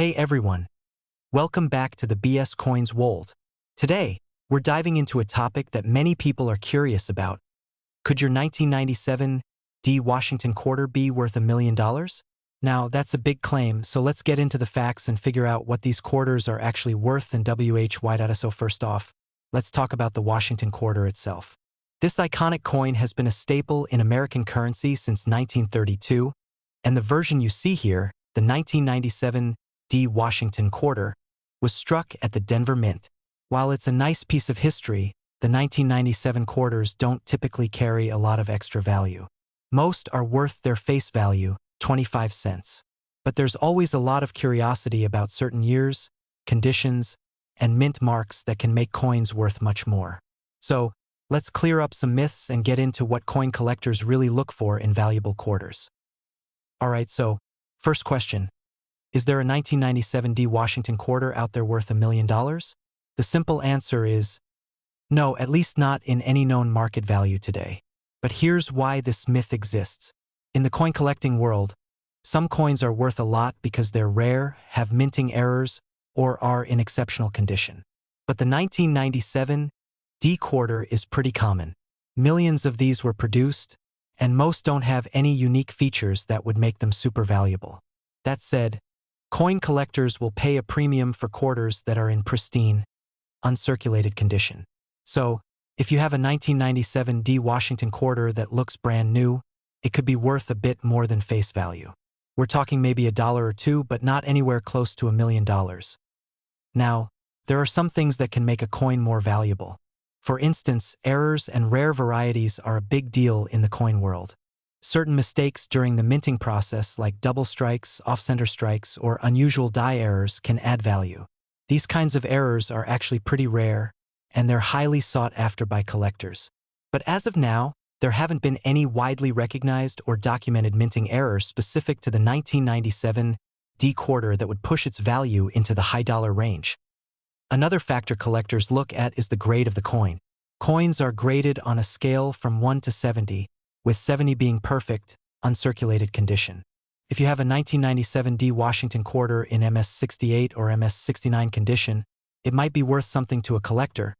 Hey everyone, welcome back to the BS Coins World. Today, we're diving into a topic that many people are curious about. Could your 1997 D Washington quarter be worth $1 million? Now, that's a big claim, so let's get into the facts and figure out what these quarters are actually worth and why. So first off, let's talk about the Washington quarter itself. This iconic coin has been a staple in American currency since 1932, and the version you see here, the 1997 D Washington quarter, was struck at the Denver Mint. While it's a nice piece of history, the 1997 quarters don't typically carry a lot of extra value. Most are worth their face value, 25 cents. But there's always a lot of curiosity about certain years, conditions, and mint marks that can make coins worth much more. So, let's clear up some myths and get into what coin collectors really look for in valuable quarters. Alright, so, first question. Is there a 1997 D Washington quarter out there worth $1 million? The simple answer is no, at least not in any known market value today. But here's why this myth exists. In the coin collecting world, some coins are worth a lot because they're rare, have minting errors, or are in exceptional condition. But the 1997 D quarter is pretty common. Millions of these were produced, and most don't have any unique features that would make them super valuable. That said, coin collectors will pay a premium for quarters that are in pristine, uncirculated condition. So, if you have a 1997 D Washington quarter that looks brand new, it could be worth a bit more than face value. We're talking maybe $1 or $2, but not anywhere close to $1 million. Now, there are some things that can make a coin more valuable. For instance, errors and rare varieties are a big deal in the coin world. Certain mistakes during the minting process, like double strikes, off-center strikes, or unusual die errors, can add value. These kinds of errors are actually pretty rare, and they're highly sought after by collectors. But as of now, there haven't been any widely recognized or documented minting errors specific to the 1997 D quarter that would push its value into the high dollar range. Another factor collectors look at is the grade of the coin. Coins are graded on a scale from 1 to 70, with 70 being perfect, uncirculated condition. If you have a 1997 D Washington quarter in MS68 or MS69 condition, it might be worth something to a collector.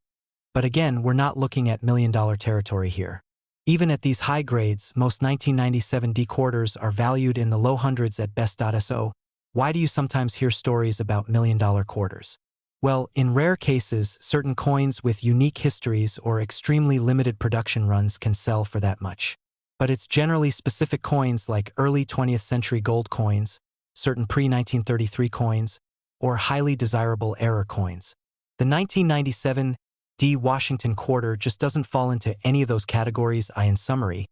But again, we're not looking at $1 million territory here. Even at these high grades, most 1997 D quarters are valued in the low hundreds at best. So, why do you sometimes hear stories about $1 million quarters? Well, in rare cases, certain coins with unique histories or extremely limited production runs can sell for that much. But it's generally specific coins like early 20th century gold coins, certain pre-1933 coins, or highly desirable error coins. The 1997 D Washington quarter just doesn't fall into any of those categories. In summary,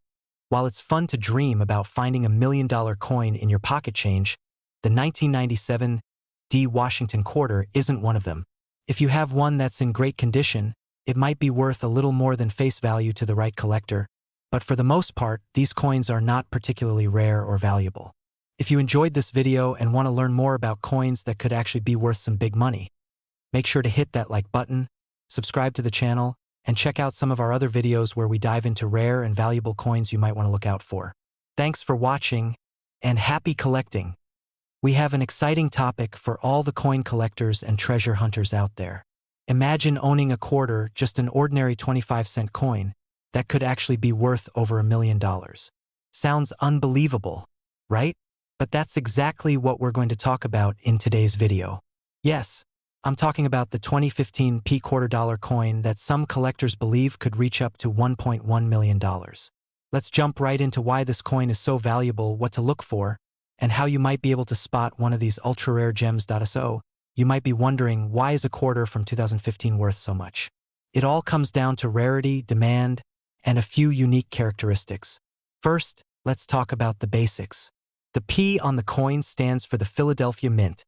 while it's fun to dream about finding $1 million coin in your pocket change, the 1997 D Washington quarter isn't one of them. If you have one that's in great condition, it might be worth a little more than face value to the right collector. But for the most part, these coins are not particularly rare or valuable. If you enjoyed this video and want to learn more about coins that could actually be worth some big money, make sure to hit that like button, subscribe to the channel, and check out some of our other videos where we dive into rare and valuable coins you might want to look out for. Thanks for watching, and happy collecting! We have an exciting topic for all the coin collectors and treasure hunters out there. Imagine owning a quarter, just an ordinary 25-cent coin, that could actually be worth over $1 million. Sounds unbelievable, right? But that's exactly what we're going to talk about in today's video. Yes, I'm talking about the 2015 P quarter dollar coin that some collectors believe could reach up to $1.1 million. Let's jump right into why this coin is so valuable, what to look for, and how you might be able to spot one of these ultra-rare gems. So, you might be wondering, why is a quarter from 2015 worth so much? It all comes down to rarity, demand, and a few unique characteristics. First, let's talk about the basics. The P on the coin stands for the Philadelphia Mint,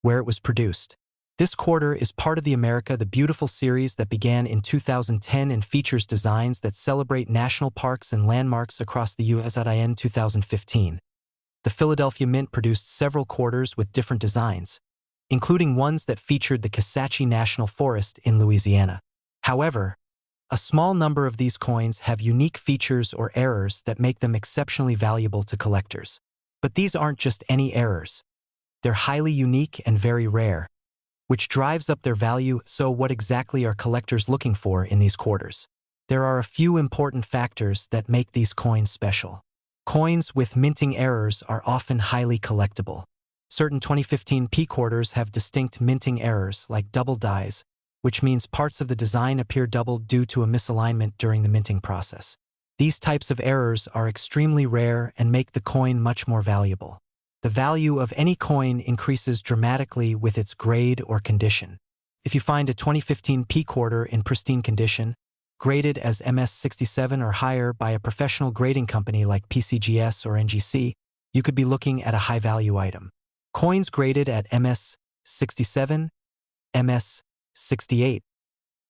where it was produced. This quarter is part of the America the Beautiful series that began in 2010 and features designs that celebrate national parks and landmarks across the U.S. In 2015, the Philadelphia Mint produced several quarters with different designs, including ones that featured the Kisatchie National Forest in Louisiana. However, a small number of these coins have unique features or errors that make them exceptionally valuable to collectors. But these aren't just any errors. They're highly unique and very rare, which drives up their value. So what exactly are collectors looking for in these quarters? There are a few important factors that make these coins special. Coins with minting errors are often highly collectible. Certain 2015 P quarters have distinct minting errors, like double dies, which means parts of the design appear doubled due to a misalignment during the minting process. These types of errors are extremely rare and make the coin much more valuable. The value of any coin increases dramatically with its grade or condition. If you find a 2015 P quarter in pristine condition, graded as MS67 or higher by a professional grading company like PCGS or NGC, you could be looking at a high-value item. Coins graded at MS67, MS68,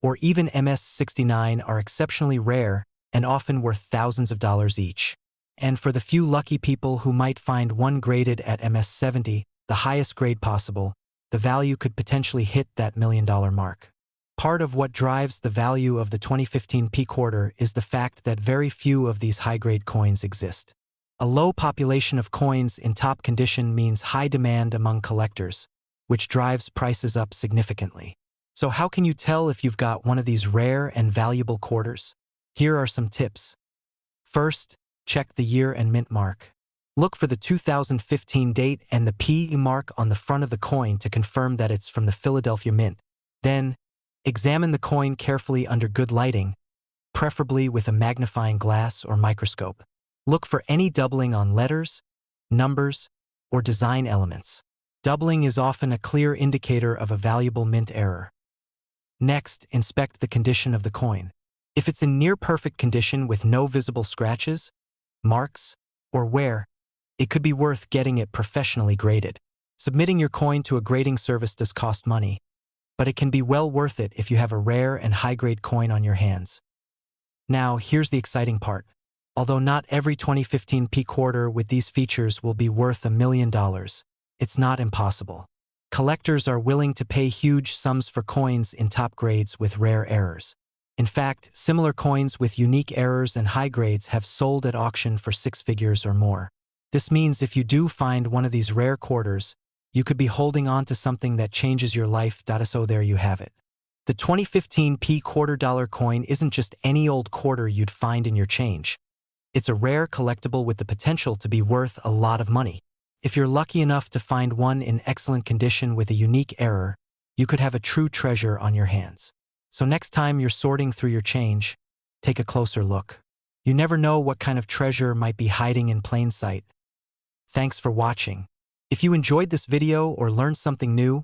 or even MS69 are exceptionally rare and often worth thousands of dollars each. And for the few lucky people who might find one graded at MS70, the highest grade possible, the value could potentially hit that $1 million mark. Part of what drives the value of the 2015 P quarter is the fact that very few of these high-grade coins exist. A low population of coins in top condition means high demand among collectors, which drives prices up significantly. So how can you tell if you've got one of these rare and valuable quarters? Here are some tips. First, check the year and mint mark. Look for the 2015 date and the P mark on the front of the coin to confirm that it's from the Philadelphia Mint. Then, examine the coin carefully under good lighting, preferably with a magnifying glass or microscope. Look for any doubling on letters, numbers, or design elements. Doubling is often a clear indicator of a valuable mint error. Next, inspect the condition of the coin. If it's in near-perfect condition with no visible scratches, marks, or wear, it could be worth getting it professionally graded. Submitting your coin to a grading service does cost money, but it can be well worth it if you have a rare and high-grade coin on your hands. Now, here's the exciting part. Although not every 2015 P quarter with these features will be worth $1 million, it's not impossible. Collectors are willing to pay huge sums for coins in top grades with rare errors. In fact, similar coins with unique errors and high grades have sold at auction for 6 figures or more. This means if you do find one of these rare quarters, you could be holding on to something that changes your life. So there you have it. The 2015 P $quarter coin isn't just any old quarter you'd find in your change. It's a rare collectible with the potential to be worth a lot of money. If you're lucky enough to find one in excellent condition with a unique error, you could have a true treasure on your hands. So next time you're sorting through your change, take a closer look. You never know what kind of treasure might be hiding in plain sight. Thanks for watching. If you enjoyed this video or learned something new,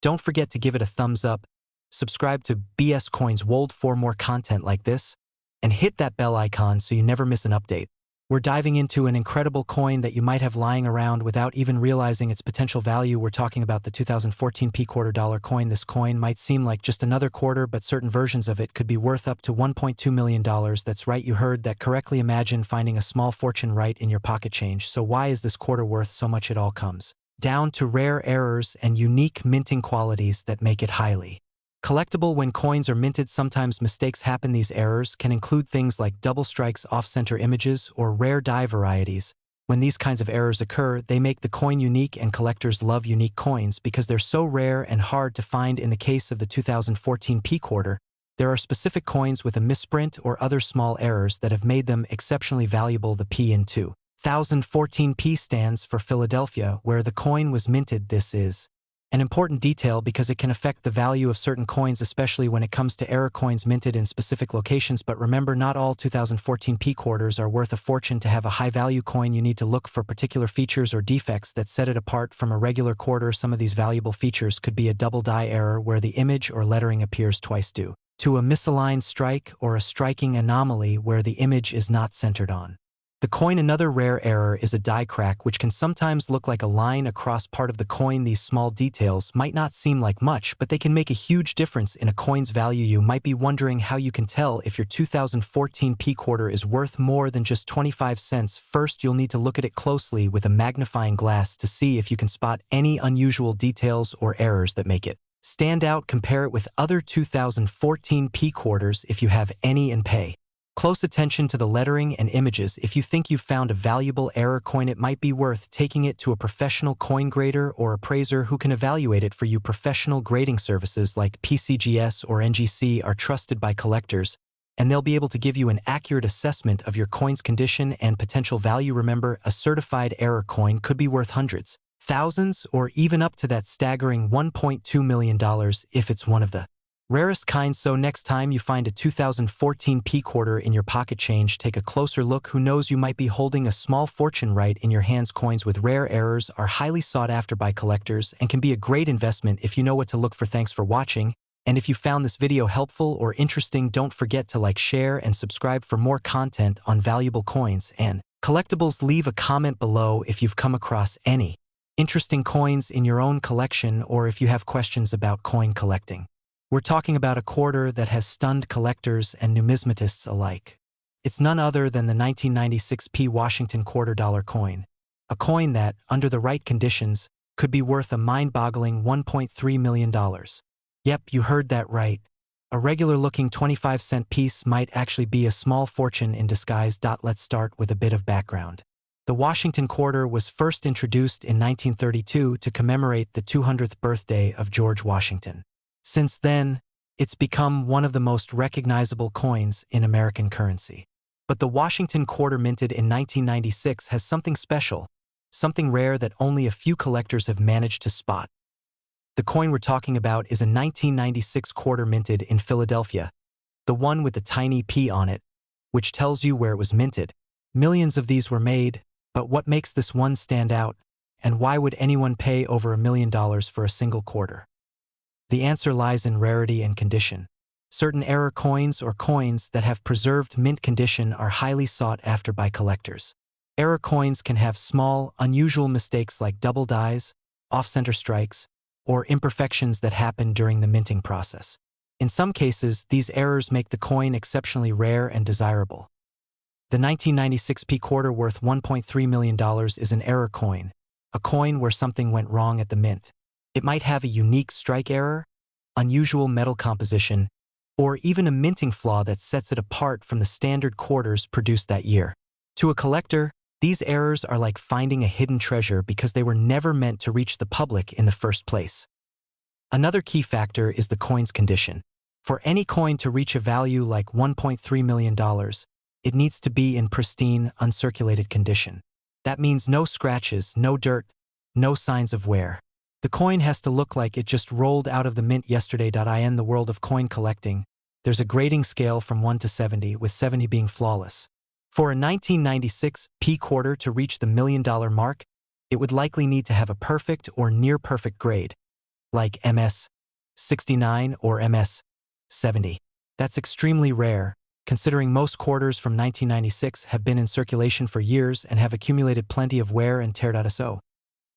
don't forget to give it a thumbs up, subscribe to BS Coins World for more content like this, and hit that bell icon so you never miss an update. We're diving into an incredible coin that you might have lying around without even realizing its potential value. We're talking about the 2014 P $quarter coin. This coin might seem like just another quarter, but certain versions of it could be worth up to $1.2 million. That's right, you heard that correctly. Imagine finding a small fortune right in your pocket change. So why is this quarter worth so much? It all comes down to rare errors and unique minting qualities that make it highly collectible. When coins are minted, sometimes mistakes happen. These errors can include things like double strikes, off-center images, or rare die varieties. When these kinds of errors occur, they make the coin unique, and collectors love unique coins because they're so rare and hard to find. In the case of the 2014 P quarter, there are specific coins with a misprint or other small errors that have made them exceptionally valuable. The P in 2014 P stands for Philadelphia, where the coin was minted. This is an important detail because it can affect the value of certain coins, especially when it comes to error coins minted in specific locations. But remember, not all 2014 P quarters are worth a fortune. To have a high-value coin, you need to look for particular features or defects that set it apart from a regular quarter. Some of these valuable features could be a double die error where the image or lettering appears twice due to a misaligned strike, or a striking anomaly where the image is not centered on the coin. Another rare error is a die crack, which can sometimes look like a line across part of the coin. These small details might not seem like much, but they can make a huge difference in a coin's value. You might be wondering how you can tell if your 2014 P quarter is worth more than just 25 cents. First, you'll need to look at it closely with a magnifying glass to see if you can spot any unusual details or errors that make it stand out. Compare it with other 2014 P quarters if you have any, and pay Close attention to the lettering and images. If you think you've found a valuable error coin, it might be worth taking it to a professional coin grader or appraiser who can evaluate it for you. Professional grading services like PCGS or NGC are trusted by collectors, and they'll be able to give you an accurate assessment of your coin's condition and potential value. Remember, a certified error coin could be worth hundreds, thousands, or even up to that staggering $1.2 million if it's one of the rarest kinds. So next time you find a 2014 P quarter in your pocket change, take a closer look. Who knows, you might be holding a small fortune right in your hands. Coins with rare errors are highly sought after by collectors and can be a great investment if you know what to look for. Thanks for watching, and if you found this video helpful or interesting, don't forget to like, share, and subscribe for more content on valuable coins and collectibles. Leave a comment below if you've come across any interesting coins in your own collection, or if you have questions about coin collecting. We're talking about a quarter that has stunned collectors and numismatists alike. It's none other than the 1996 P Washington $quarter coin. A coin that, under the right conditions, could be worth a mind-boggling $1.3 million. Yep, you heard that right. A regular-looking 25-cent piece might actually be a small fortune in disguise. Let's start with a bit of background. The Washington quarter was first introduced in 1932 to commemorate the 200th birthday of George Washington. Since then, it's become one of the most recognizable coins in American currency. But the Washington quarter, minted in 1996, has something special, something rare that only a few collectors have managed to spot. The coin we're talking about is a 1996 quarter minted in Philadelphia, the one with the tiny P on it, which tells you where it was minted. Millions of these were made, but what makes this one stand out, and why would anyone pay over $1 million for a single quarter? The answer lies in rarity and condition. Certain error coins, or coins that have preserved mint condition, are highly sought after by collectors. Error coins can have small, unusual mistakes like double dies, off-center strikes, or imperfections that happen during the minting process. In some cases, these errors make the coin exceptionally rare and desirable. The 1996 P quarter, worth $1.3 million, is an error coin, a coin where something went wrong at the mint. It might have a unique strike error, unusual metal composition, or even a minting flaw that sets it apart from the standard quarters produced that year. To a collector, these errors are like finding a hidden treasure because they were never meant to reach the public in the first place. Another key factor is the coin's condition. For any coin to reach a value like $1.3 million, it needs to be in pristine, uncirculated condition. That means no scratches, no dirt, no signs of wear. The coin has to look like it just rolled out of the mint yesterday. In the world of coin collecting, there's a grading scale from 1 to 70, with 70 being flawless. For a 1996 P quarter to reach the $1 million mark, it would likely need to have a perfect or near-perfect grade, like MS 69 or MS 70. That's extremely rare, considering most quarters from 1996 have been in circulation for years and have accumulated plenty of wear and tear. So,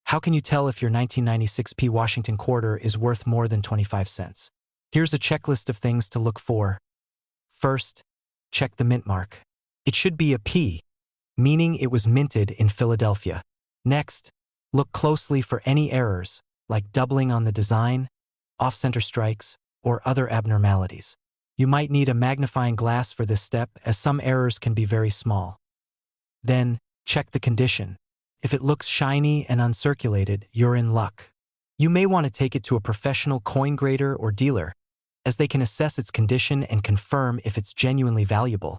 how can you tell if your 1996 P Washington quarter is worth more than 25 cents? Here's a checklist of things to look for. First, check the mint mark. It should be a P, meaning it was minted in Philadelphia. Next, look closely for any errors, like doubling on the design, off-center strikes, or other abnormalities. You might need a magnifying glass for this step, as some errors can be very small. Then, check the condition. If it looks shiny and uncirculated, you're in luck. You may want to take it to a professional coin grader or dealer, as they can assess its condition and confirm if it's genuinely valuable.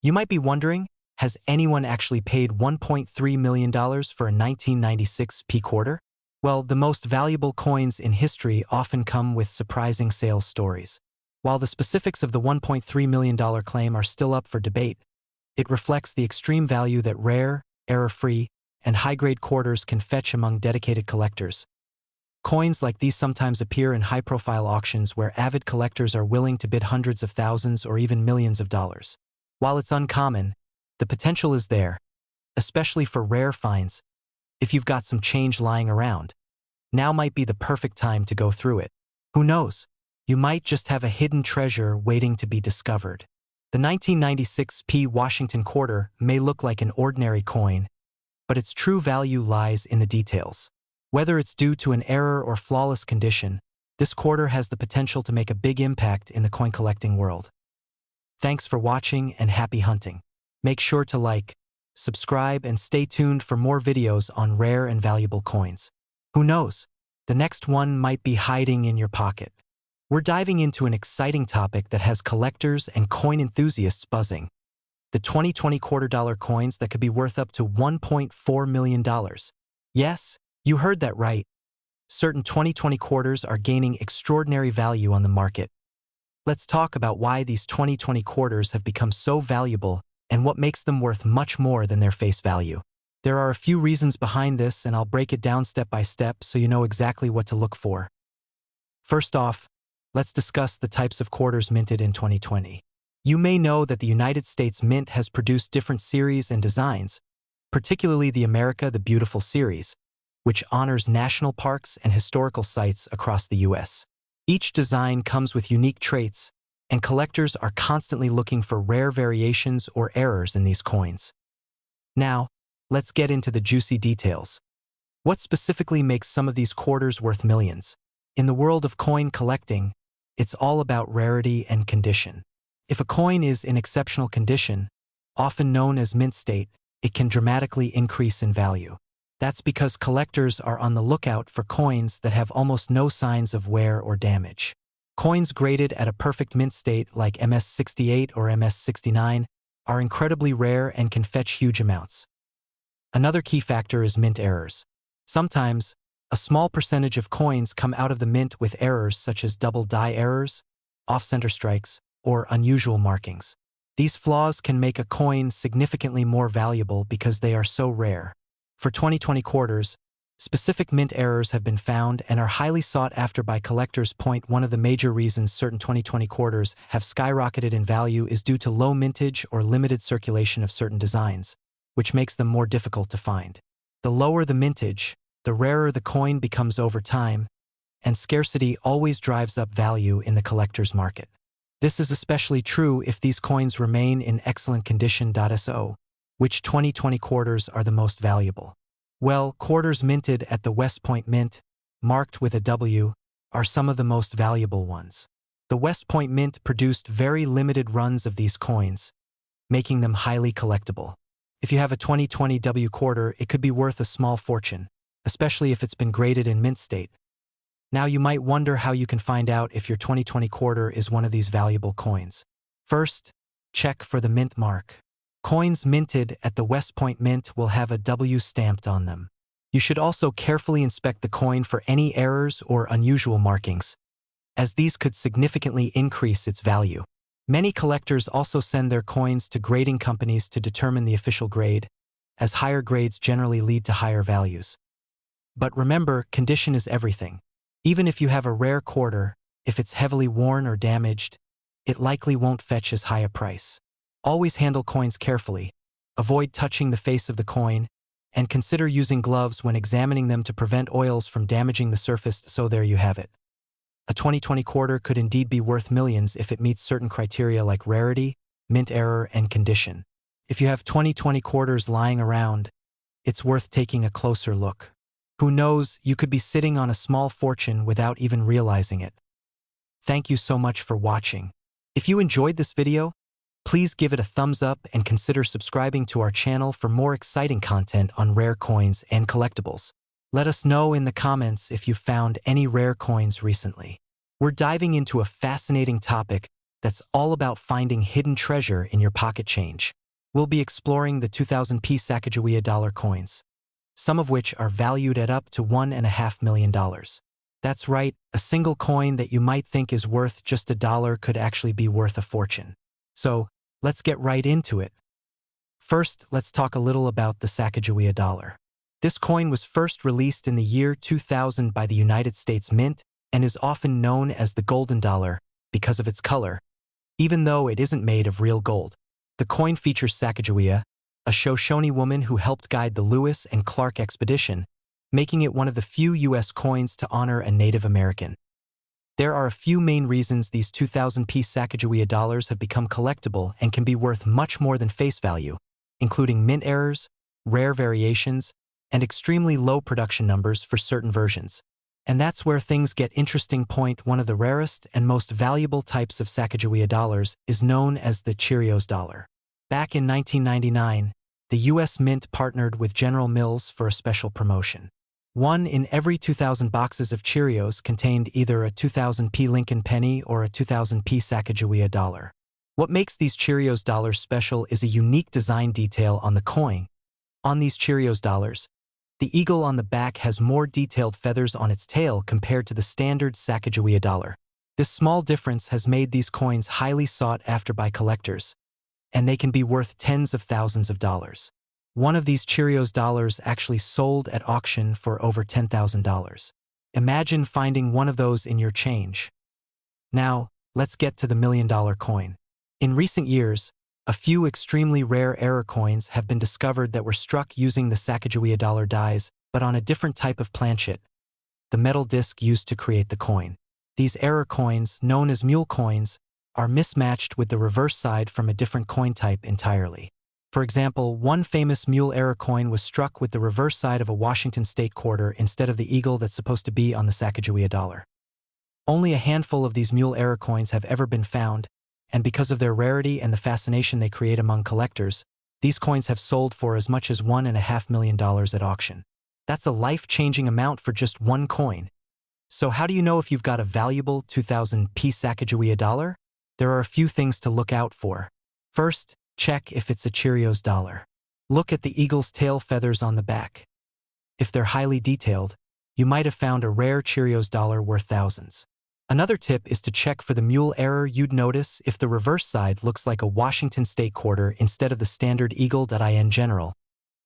You might be wondering, has anyone actually paid $1.3 million for a 1996 P quarter? Well, the most valuable coins in history often come with surprising sales stories. While the specifics of the $1.3 million claim are still up for debate, it reflects the extreme value that rare, error-free, and high-grade quarters can fetch among dedicated collectors. Coins like these sometimes appear in high-profile auctions where avid collectors are willing to bid hundreds of thousands or even millions of dollars. While it's uncommon, the potential is there, especially for rare finds. If you've got some change lying around, now might be the perfect time to go through it. Who knows? You might just have a hidden treasure waiting to be discovered. The 1996 P Washington quarter may look like an ordinary coin, but its true value lies in the details. Whether it's due to an error or flawless condition, this quarter has the potential to make a big impact in the coin collecting world. Thanks for watching and happy hunting. Make sure to like, subscribe, and stay tuned for more videos on rare and valuable coins. Who knows? The next one might be hiding in your pocket. We're diving into an exciting topic that has collectors and coin enthusiasts buzzing. The 2020 quarter-dollar coins that could be worth up to $1.4 million. Yes, you heard that right. Certain 2020 quarters are gaining extraordinary value on the market. Let's talk about why these 2020 quarters have become so valuable and what makes them worth much more than their face value. There are a few reasons behind this, and I'll break it down step by step so you know exactly what to look for. First off, let's discuss the types of quarters minted in 2020. You may know that the United States Mint has produced different series and designs, particularly the America the Beautiful series, which honors national parks and historical sites across the U.S. Each design comes with unique traits, and collectors are constantly looking for rare variations or errors in these coins. Now, let's get into the juicy details. What specifically makes some of these quarters worth millions? In the world of coin collecting, it's all about rarity and condition. If a coin is in exceptional condition, often known as mint state, it can dramatically increase in value. That's because collectors are on the lookout for coins that have almost no signs of wear or damage. Coins graded at a perfect mint state like MS68 or MS69 are incredibly rare and can fetch huge amounts. Another key factor is mint errors. Sometimes, a small percentage of coins come out of the mint with errors such as double die errors, off-center strikes, or unusual markings. These flaws can make a coin significantly more valuable because they are so rare. For 2020 quarters, specific mint errors have been found and are highly sought after by collectors. One of the major reasons certain 2020 quarters have skyrocketed in value is due to low mintage or limited circulation of certain designs, which makes them more difficult to find. The lower the mintage, the rarer the coin becomes over time, and scarcity always drives up value in the collector's market. This is especially true if these coins remain in excellent condition. So, which 2020 quarters are the most valuable? Well, quarters minted at the West Point Mint, marked with a W, are some of the most valuable ones. The West Point Mint produced very limited runs of these coins, making them highly collectible. If you have a 2020 W quarter, it could be worth a small fortune, especially if it's been graded in mint state. Now you might wonder how you can find out if your 2020 quarter is one of these valuable coins. First, check for the mint mark. Coins minted at the West Point Mint will have a W stamped on them. You should also carefully inspect the coin for any errors or unusual markings, as these could significantly increase its value. Many collectors also send their coins to grading companies to determine the official grade, as higher grades generally lead to higher values. But remember, condition is everything. Even if you have a rare quarter, if it's heavily worn or damaged, it likely won't fetch as high a price. Always handle coins carefully, avoid touching the face of the coin, and consider using gloves when examining them to prevent oils from damaging the surface. So there you have it. A 2020 quarter could indeed be worth millions if it meets certain criteria like rarity, mint error, and condition. If you have 2020 quarters lying around, it's worth taking a closer look. Who knows, you could be sitting on a small fortune without even realizing it. Thank you so much for watching. If you enjoyed this video, please give it a thumbs up and consider subscribing to our channel for more exciting content on rare coins and collectibles. Let us know in the comments if you've found any rare coins recently. We're diving into a fascinating topic that's all about finding hidden treasure in your pocket change. We'll be exploring the 2000p Sacagawea dollar coins, some of which are valued at up to $1.5 million. That's right, a single coin that you might think is worth just $1 could actually be worth a fortune. So, let's get right into it. First, let's talk a little about the Sacagawea dollar. This coin was first released in the year 2000 by the United States Mint and is often known as the golden dollar because of its color. Even though it isn't made of real gold, the coin features Sacagawea, a Shoshone woman who helped guide the Lewis and Clark expedition, making it one of the few U.S. coins to honor a Native American. There are a few main reasons these 2000p Sacagawea dollars have become collectible and can be worth much more than face value, including mint errors, rare variations, and extremely low production numbers for certain versions. And that's where things get interesting. One of the rarest and most valuable types of Sacagawea dollars is known as the Cheerios dollar. Back in 1999, the U.S. Mint partnered with General Mills for a special promotion. One in every 2,000 boxes of Cheerios contained either a 2000p Lincoln penny or a 2000p Sacagawea dollar. What makes these Cheerios dollars special is a unique design detail on the coin. On these Cheerios dollars, the eagle on the back has more detailed feathers on its tail compared to the standard Sacagawea dollar. This small difference has made these coins highly sought after by collectors, and they can be worth tens of thousands of dollars. One of these Cheerios dollars actually sold at auction for over $10,000. Imagine finding one of those in your change. Now, let's get to the $1 million coin. In recent years, a few extremely rare error coins have been discovered that were struck using the Sacagawea dollar dies, but on a different type of planchet, the metal disc used to create the coin. These error coins, known as mule coins, are mismatched with the reverse side from a different coin type entirely. For example, one famous mule error coin was struck with the reverse side of a Washington state quarter instead of the eagle that's supposed to be on the Sacagawea dollar. Only a handful of these mule error coins have ever been found, and because of their rarity and the fascination they create among collectors, these coins have sold for as much as $1.5 million at auction. That's a life-changing amount for just one coin. So how do you know if you've got a valuable 2000p Sacagawea dollar? There are a few things to look out for. First, check if it's a Cheerios dollar. Look at the eagle's tail feathers on the back. If they're highly detailed, you might have found a rare Cheerios dollar worth thousands. Another tip is to check for the mule error. You'd notice if the reverse side looks like a Washington state quarter instead of the standard eagle.in general.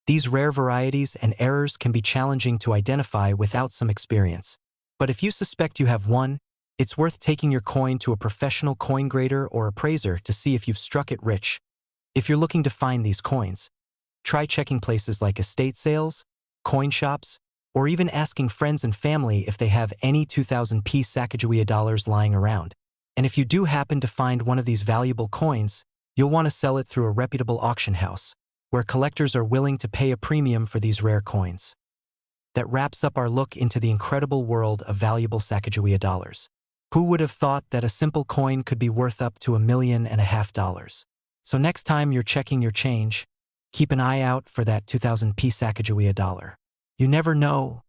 These rare varieties and errors can be challenging to identify without some experience. But if you suspect you have one, it's worth taking your coin to a professional coin grader or appraiser to see if you've struck it rich. If you're looking to find these coins, try checking places like estate sales, coin shops, or even asking friends and family if they have any 2000p Sacagawea dollars lying around. And if you do happen to find one of these valuable coins, you'll want to sell it through a reputable auction house, where collectors are willing to pay a premium for these rare coins. That wraps up our look into the incredible world of valuable Sacagawea dollars. Who would have thought that a simple coin could be worth up to $1.5 million? So next time you're checking your change, keep an eye out for that 2000p Sacagawea dollar. You never know,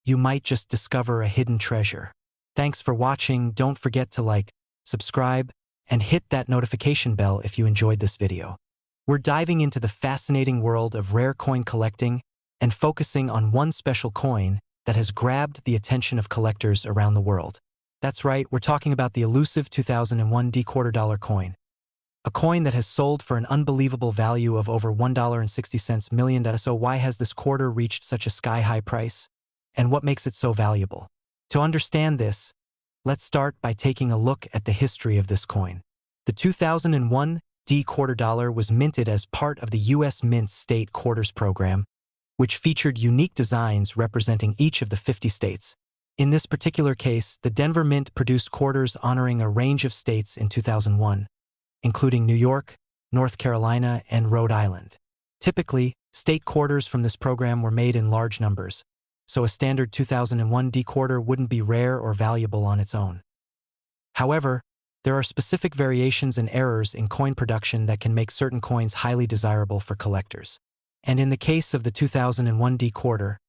you might just discover a hidden treasure. Thanks for watching. Don't forget to like, subscribe, and hit that notification bell if you enjoyed this video. We're diving into the fascinating world of rare coin collecting and focusing on one special coin that has grabbed the attention of collectors around the world. That's right, we're talking about the elusive 2001 quarter dollar coin. A coin that has sold for an unbelievable value of over $1.60 million. So why has this quarter reached such a sky-high price? And what makes it so valuable? To understand this, let's start by taking a look at the history of this coin. The 2001 quarter dollar was minted as part of the U.S. Mint's State Quarters program, which featured unique designs representing each of the 50 states. In this particular case, the Denver Mint produced quarters honoring a range of states in 2001. Including New York, North Carolina, and Rhode Island. Typically, state quarters from this program were made in large numbers, so a standard 2001 quarter wouldn't be rare or valuable on its own. However, there are specific variations and errors in coin production that can make certain coins highly desirable for collectors. And in the case of the 2001 quarter,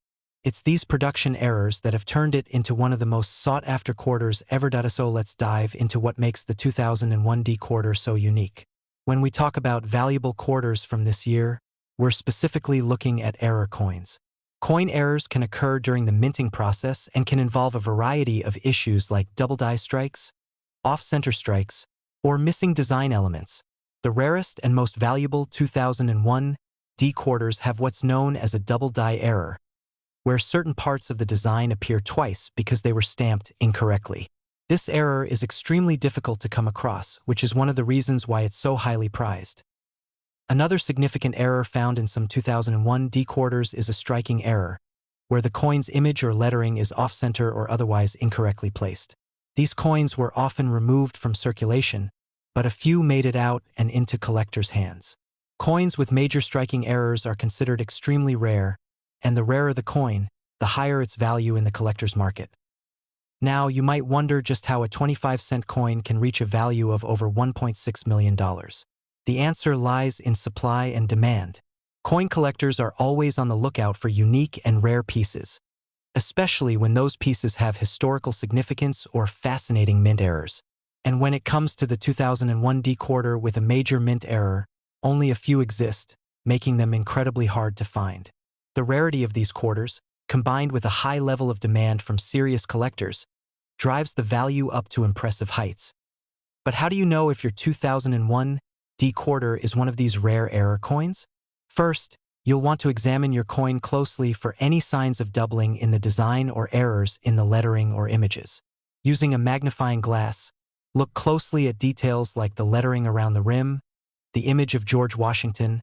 it's these production errors that have turned it into one of the most sought-after quarters ever. So let's dive into what makes the 2001 quarter so unique. When we talk about valuable quarters from this year, we're specifically looking at error coins. Coin errors can occur during the minting process and can involve a variety of issues like double die strikes, off-center strikes, or missing design elements. The rarest and most valuable 2001 quarters have what's known as a double die error, where certain parts of the design appear twice because they were stamped incorrectly. This error is extremely difficult to come across, which is one of the reasons why it's so highly prized. Another significant error found in some 2001 quarters is a striking error, where the coin's image or lettering is off-center or otherwise incorrectly placed. These coins were often removed from circulation, but a few made it out and into collectors' hands. Coins with major striking errors are considered extremely rare, and the rarer the coin, the higher its value in the collector's market. Now, you might wonder just how a 25-cent coin can reach a value of over $1.6 million. The answer lies in supply and demand. Coin collectors are always on the lookout for unique and rare pieces, especially when those pieces have historical significance or fascinating mint errors. And when it comes to the 2001 D quarter with a major mint error, only a few exist, making them incredibly hard to find. The rarity of these quarters, combined with a high level of demand from serious collectors, drives the value up to impressive heights. But how do you know if your 2001 D quarter is one of these rare error coins? First, you'll want to examine your coin closely for any signs of doubling in the design or errors in the lettering or images. Using a magnifying glass, look closely at details like the lettering around the rim, the image of George Washington,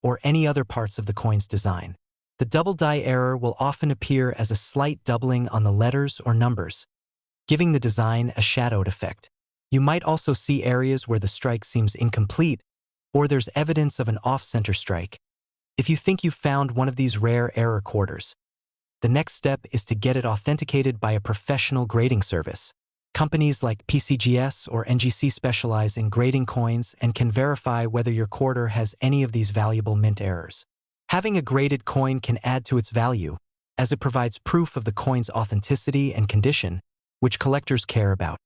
or any other parts of the coin's design. The double die error will often appear as a slight doubling on the letters or numbers, giving the design a shadowed effect. You might also see areas where the strike seems incomplete, or there's evidence of an off-center strike. If you think you've found one of these rare error quarters, the next step is to get it authenticated by a professional grading service. Companies like PCGS or NGC specialize in grading coins and can verify whether your quarter has any of these valuable mint errors. Having a graded coin can add to its value, as it provides proof of the coin's authenticity and condition, which collectors care about.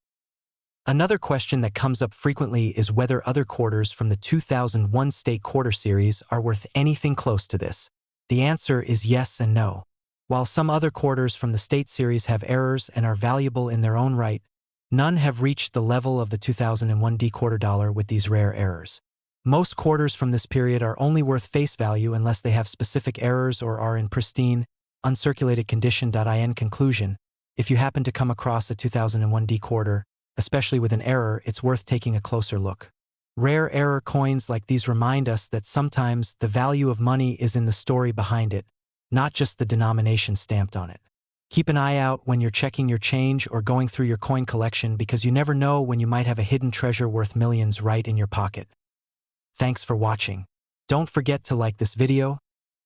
Another question that comes up frequently is whether other quarters from the 2001 State Quarter series are worth anything close to this. The answer is yes and no. While some other quarters from the State series have errors and are valuable in their own right, none have reached the level of the 2001 D quarter dollar with these rare errors. Most quarters from this period are only worth face value unless they have specific errors or are in pristine, uncirculated condition. In conclusion, if you happen to come across a 2001 D quarter, especially with an error, it's worth taking a closer look. Rare error coins like these remind us that sometimes the value of money is in the story behind it, not just the denomination stamped on it. Keep an eye out when you're checking your change or going through your coin collection, because you never know when you might have a hidden treasure worth millions right in your pocket. Thanks for watching. Don't forget to like this video,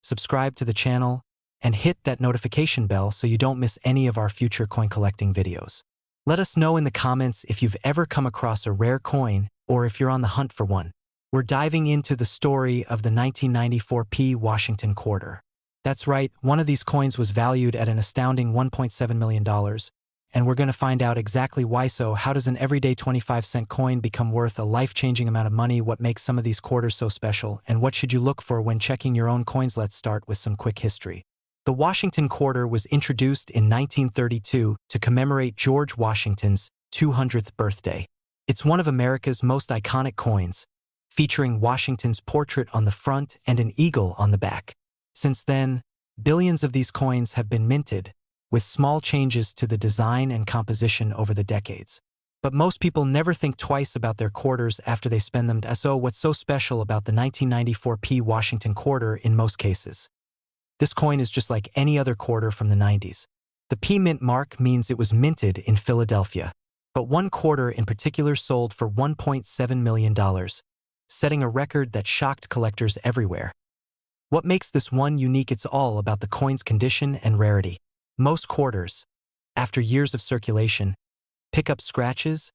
subscribe to the channel, and hit that notification bell so you don't miss any of our future coin collecting videos. Let us know in the comments if you've ever come across a rare coin or if you're on the hunt for one. We're diving into the story of the 1994 P Washington quarter. That's right, one of these coins was valued at an astounding $1.7 million, and we're going to find out exactly why. So how does an everyday 25-cent coin become worth a life-changing amount of money? What makes some of these quarters so special, and what should you look for when checking your own coins? Let's start with some quick history. The Washington quarter was introduced in 1932 to commemorate George Washington's 200th birthday. It's one of America's most iconic coins, featuring Washington's portrait on the front and an eagle on the back. Since then, billions of these coins have been minted, with small changes to the design and composition over the decades. But most people never think twice about their quarters after they spend them. So what's so special about the 1994 P Washington quarter in most cases? This coin is just like any other quarter from the 90s. The P mint mark means it was minted in Philadelphia, but one quarter in particular sold for $1.7 million, setting a record that shocked collectors everywhere. What makes this one unique? It's all about the coin's condition and rarity. Most quarters, after years of circulation, pick up scratches,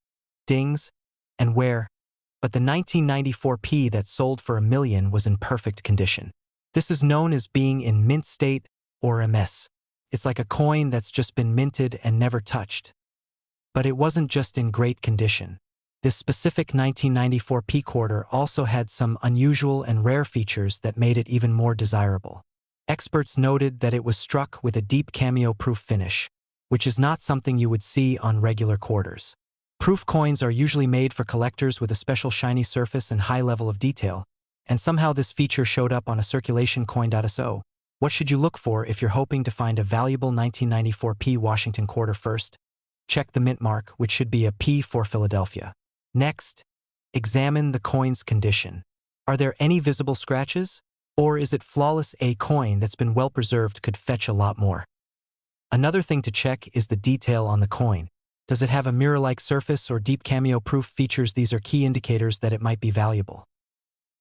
dings, and wear, but the 1994 P that sold for $1 million was in perfect condition. This is known as being in mint state, or MS. It's like a coin that's just been minted and never touched. But it wasn't just in great condition. This specific 1994 P quarter also had some unusual and rare features that made it even more desirable. Experts noted that it was struck with a deep cameo-proof finish, which is not something you would see on regular quarters. Proof coins are usually made for collectors with a special shiny surface and high level of detail, and somehow this feature showed up on a circulation coin. So, what should you look for if you're hoping to find a valuable 1994 P Washington quarter? First, check the mint mark, which should be a P for Philadelphia. Next, examine the coin's condition. Are there any visible scratches? Or is it flawless? A coin that's been well preserved could fetch a lot more. Another thing to check is the detail on the coin. Does it have a mirror-like surface or deep cameo-proof features? These are key indicators that it might be valuable.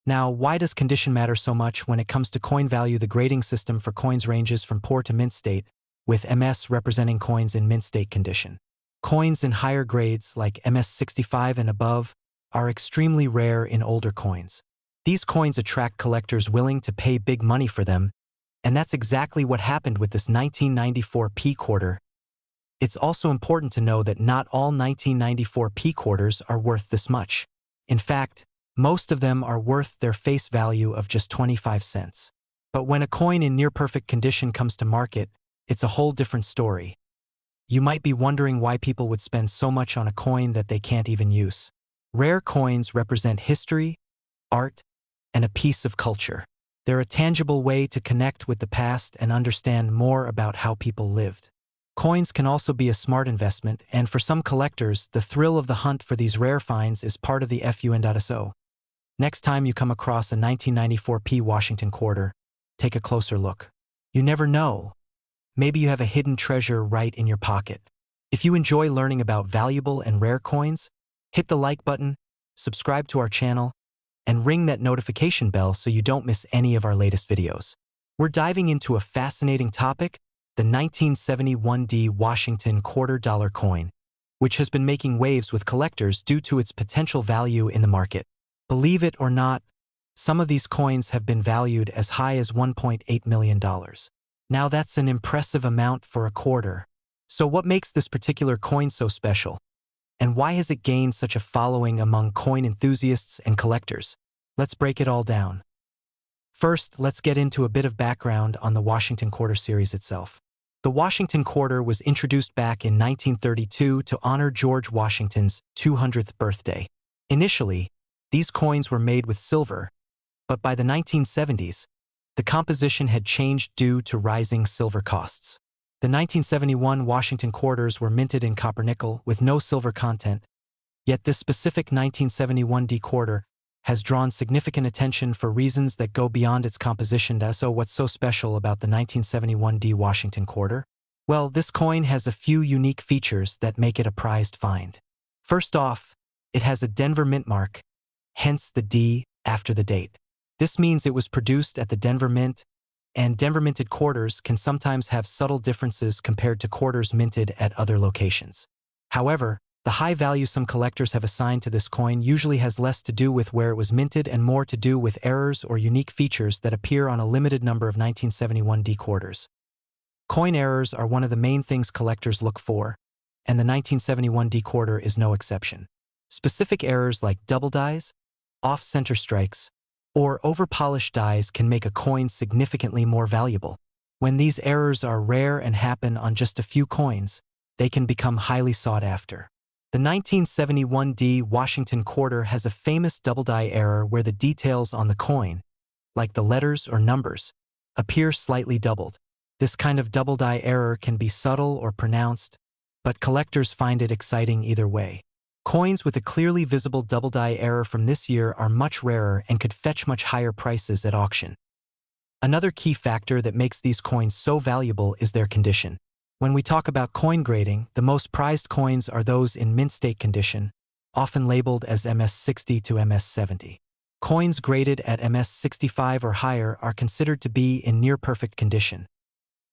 Now, why does condition matter so much when it comes to coin value? The grading system for coins ranges from poor to mint state, with MS representing coins in mint state condition. Coins in higher grades, like MS-65 and above, are extremely rare in older coins. These coins attract collectors willing to pay big money for them, and that's exactly what happened with this 1994 P quarter. It's also important to know that not all 1994 P quarters are worth this much. In fact, most of them are worth their face value of just 25 cents. But when a coin in near-perfect condition comes to market, it's a whole different story. You might be wondering why people would spend so much on a coin that they can't even use. Rare coins represent history, art, and a piece of culture. They're a tangible way to connect with the past and understand more about how people lived. Coins can also be a smart investment, and for some collectors, the thrill of the hunt for these rare finds is part of the fun.so. Next time you come across a 1994 P Washington quarter, take a closer look. You never know. Maybe you have a hidden treasure right in your pocket. If you enjoy learning about valuable and rare coins, hit the like button, subscribe to our channel, and ring that notification bell so you don't miss any of our latest videos. We're diving into a fascinating topic, the 1971 D Washington $quarter coin, which has been making waves with collectors due to its potential value in the market. Believe it or not, some of these coins have been valued as high as $1.8 million. Now that's an impressive amount for a quarter. So what makes this particular coin so special? And why has it gained such a following among coin enthusiasts and collectors? Let's break it all down. First, let's get into a bit of background on the Washington Quarter series itself. The Washington Quarter was introduced back in 1932 to honor George Washington's 200th birthday. Initially, these coins were made with silver, but by the 1970s, the composition had changed due to rising silver costs. The 1971 Washington quarters were minted in copper-nickel with no silver content, yet this specific 1971 D quarter has drawn significant attention for reasons that go beyond its composition. So what's so special about the 1971 D Washington quarter? Well, this coin has a few unique features that make it a prized find. First off, it has a Denver mint mark, hence the D after the date. This means it was produced at the Denver Mint, and Denver minted quarters can sometimes have subtle differences compared to quarters minted at other locations. However, the high value some collectors have assigned to this coin usually has less to do with where it was minted and more to do with errors or unique features that appear on a limited number of 1971 D quarters. Coin errors are one of the main things collectors look for, and the 1971 D quarter is no exception. Specific errors like double dies, off-center strikes, or over-polished dies can make a coin significantly more valuable. When these errors are rare and happen on just a few coins, they can become highly sought after. The 1971 D Washington quarter has a famous double die error where the details on the coin, like the letters or numbers, appear slightly doubled. This kind of double die error can be subtle or pronounced, but collectors find it exciting either way. Coins with a clearly visible double die error from this year are much rarer and could fetch much higher prices at auction. Another key factor that makes these coins so valuable is their condition. When we talk about coin grading, the most prized coins are those in mint state condition, often labeled as MS-60 to MS-70. Coins graded at MS-65 or higher are considered to be in near-perfect condition,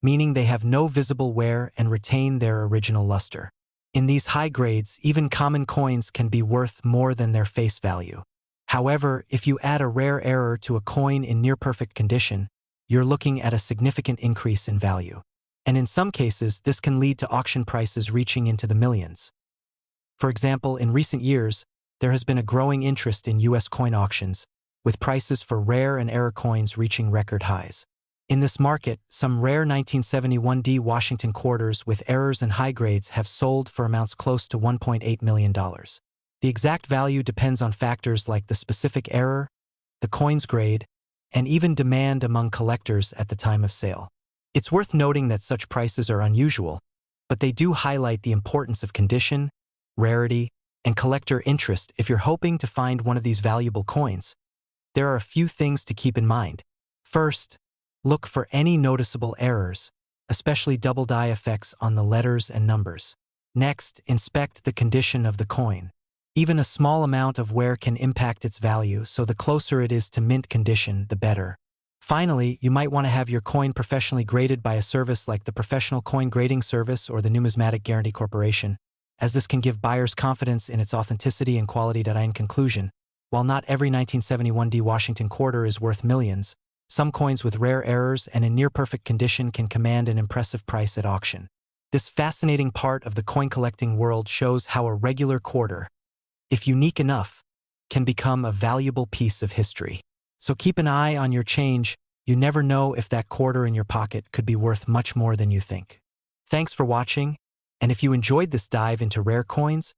meaning they have no visible wear and retain their original luster. In these high grades, even common coins can be worth more than their face value. However, if you add a rare error to a coin in near-perfect condition, you're looking at a significant increase in value. And in some cases, this can lead to auction prices reaching into the millions. For example, in recent years, there has been a growing interest in U.S. coin auctions, with prices for rare and error coins reaching record highs. In this market, some rare 1971 D Washington quarters with errors and high grades have sold for amounts close to $1.8 million. The exact value depends on factors like the specific error, the coin's grade, and even demand among collectors at the time of sale. It's worth noting that such prices are unusual, but they do highlight the importance of condition, rarity, and collector interest if you're hoping to find one of these valuable coins. There are a few things to keep in mind. First, look for any noticeable errors, especially double die effects on the letters and numbers. Next, inspect the condition of the coin. Even a small amount of wear can impact its value, so the closer it is to mint condition, the better. Finally, you might want to have your coin professionally graded by a service like the Professional Coin Grading Service or the Numismatic Guarantee Corporation, as this can give buyers confidence in its authenticity and quality. In conclusion, while not every 1971 D Washington quarter is worth millions, some coins with rare errors and in near-perfect condition can command an impressive price at auction. This fascinating part of the coin collecting world shows how a regular quarter, if unique enough, can become a valuable piece of history. So keep an eye on your change. You never know if that quarter in your pocket could be worth much more than you think. Thanks for watching, and if you enjoyed this dive into rare coins,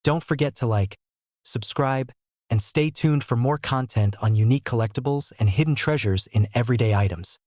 don't forget to like, subscribe, and stay tuned for more content on unique collectibles and hidden treasures in everyday items.